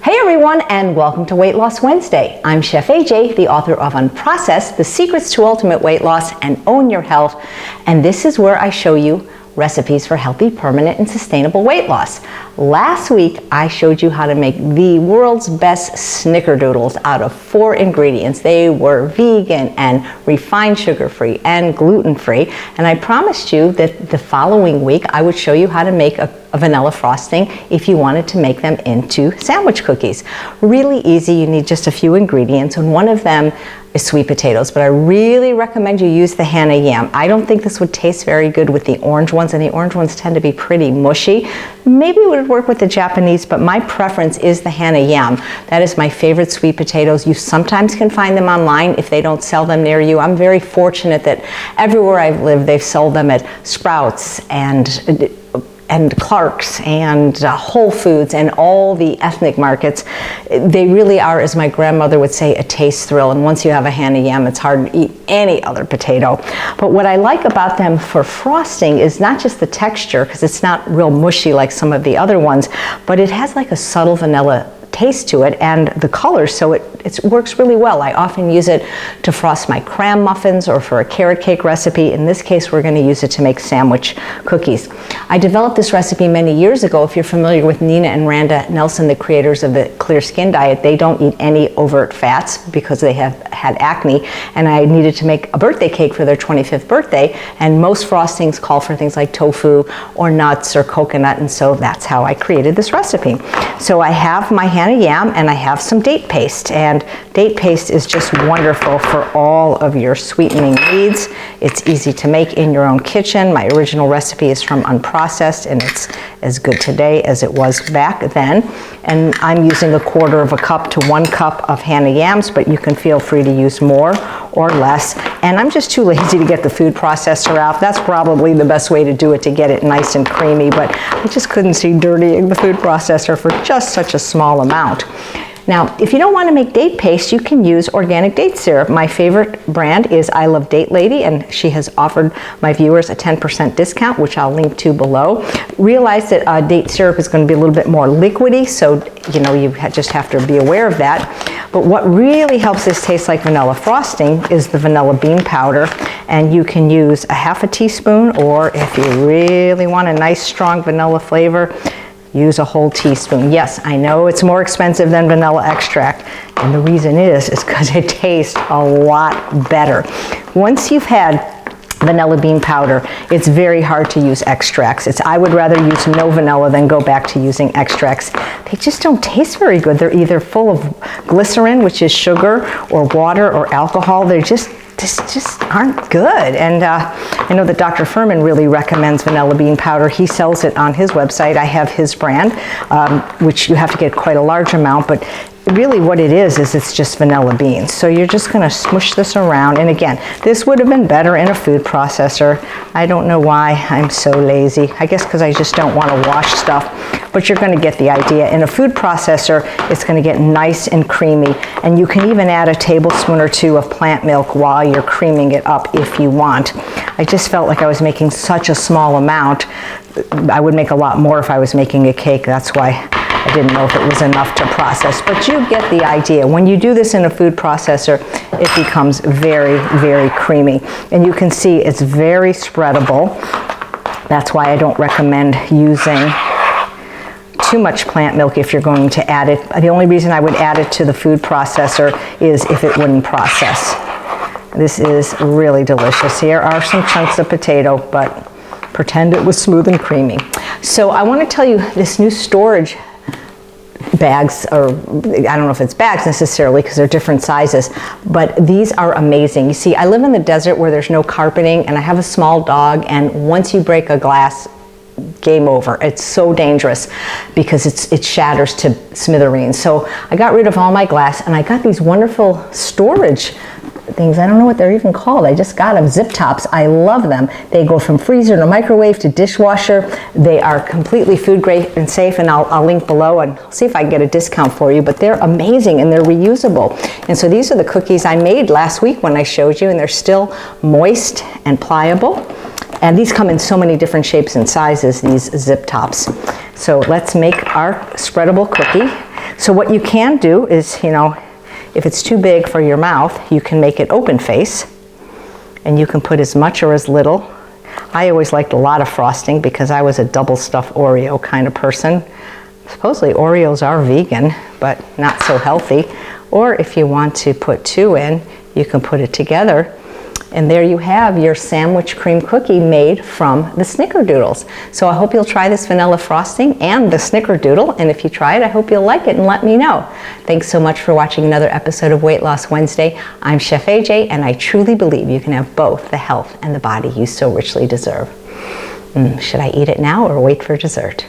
Hey everyone, and welcome to Weight Loss Wednesday. I'm Chef AJ, the author of Unprocessed, The Secrets to Ultimate Weight Loss and Own Your Health. And this is where I show you recipes for healthy, permanent, and sustainable weight loss. Last week, I showed you how to make the world's best Snickerdoodles out of 4 ingredients. They were vegan and refined sugar-free and gluten-free. And I promised you that the following week, I would show you how to make a vanilla frosting if you wanted to make them into sandwich cookies. Really easy. You need just a few ingredients, and one of them is sweet potatoes, but I really recommend you use the Hana yam. I don't think this would taste very good with the orange ones, and the orange ones tend to be pretty mushy. Maybe it would work with the Japanese, but my preference is the Hana yam. That is my favorite sweet potatoes. You sometimes can find them online if they don't sell them near you. I'm very fortunate that everywhere I've lived, they've sold them at Sprouts and Clark's and Whole Foods and all the ethnic markets. They really are, as my grandmother would say, a taste thrill. And once you have a Hana yam, it's hard to eat any other potato. But what I like about them for frosting is not just the texture, because it's not real mushy like some of the other ones, but it has like a subtle vanilla taste to it and the color, so it works really well. I often use it to frost my cram muffins or for a carrot cake recipe. In this case, we're going to use it to make sandwich cookies. I developed this recipe many years ago. If you're familiar with Nina and Randa Nelson, the creators of the Clear Skin Diet, they don't eat any overt fats because they have had acne, and I needed to make a birthday cake for their 25th birthday, and most frostings call for things like tofu or nuts or coconut, and so that's how I created this recipe. So I have my Hana yam and I have some date paste, and date paste is just wonderful for all of your sweetening needs. It's easy to make in your own kitchen. My original recipe is from Unprocessed, and it's as good today as it was back then. And I'm using 1/4 cup to 1 cup of Hana yams, but you can feel free to use more or less. And I'm just too lazy to get the food processor out. That's probably the best way to do it, to get it nice and creamy, but I just couldn't see dirtying the food processor for just such a small amount. Now, if you don't want to make date paste, you can use organic date syrup. My favorite brand is I Love Date Lady, and she has offered my viewers a 10% discount, which I'll link to below. Realize that date syrup is going to be a little bit more liquidy, so you just have to be aware of that. But what really helps this taste like vanilla frosting is the vanilla bean powder, and you can use a 1/2 teaspoon, or if you really want a nice strong vanilla flavor, use a whole teaspoon. Yes, I know it's more expensive than vanilla extract, and the reason is because it tastes a lot better. Once you've had vanilla bean powder, it's very hard to use extracts. I would rather use no vanilla than go back to using extracts. They just don't taste very good. They're either full of glycerin, which is sugar, or water, or alcohol. They're just aren't good. And I know that Dr. Furman really recommends vanilla bean powder. He sells it on his website. I have his brand, which you have to get quite a large amount, but really what it is it's just vanilla beans. So you're just going to smush this around. And again, this would have been better in a food processor. I don't know why I'm so lazy. I guess because I just don't want to wash stuff, but you're going to get the idea. In a food processor, it's going to get nice and creamy, and you can even add a tablespoon or 2 of plant milk while you're creaming it up if you want. I just felt like I was making such a small amount. I would make a lot more if I was making a cake. That's why I didn't know if it was enough to process, but you get the idea. When you do this in a food processor, it becomes very, very creamy. And you can see it's very spreadable. That's why I don't recommend using too much plant milk if you're going to add it. The only reason I would add it to the food processor is if it wouldn't process. This is really delicious. Here are some chunks of potato, but pretend it was smooth and creamy. So I want to tell you this new storage bags, or I don't know if it's bags necessarily because they're different sizes, but these are amazing. You see, I live in the desert where there's no carpeting, and I have a small dog, and once you break a glass, game over. It's so dangerous because it shatters to smithereens. So I got rid of all my glass, and I got these wonderful storage things. I don't know what they're even called. I just got them. Zip tops. I love them. They go from freezer to microwave to dishwasher. They are completely food grade and safe, and I'll link below and see if I can get a discount for you, but they're amazing and they're reusable. And so these are the cookies I made last week when I showed you, and they're still moist and pliable. And these come in so many different shapes and sizes, these zip tops. So let's make our spreadable cookie. So what you can do is, if it's too big for your mouth, you can make it open face, and you can put as much or as little. I always liked a lot of frosting because I was a double stuffed Oreo kind of person. Supposedly Oreos are vegan, but not so healthy. Or if you want to put 2 in, you can put it together. And there you have your sandwich cream cookie made from the Snickerdoodles. So I hope you'll try this vanilla frosting and the Snickerdoodle. And if you try it, I hope you'll like it and let me know. Thanks so much for watching another episode of Weight Loss Wednesday. I'm Chef AJ, and I truly believe you can have both the health and the body you so richly deserve. Should I eat it now or wait for dessert?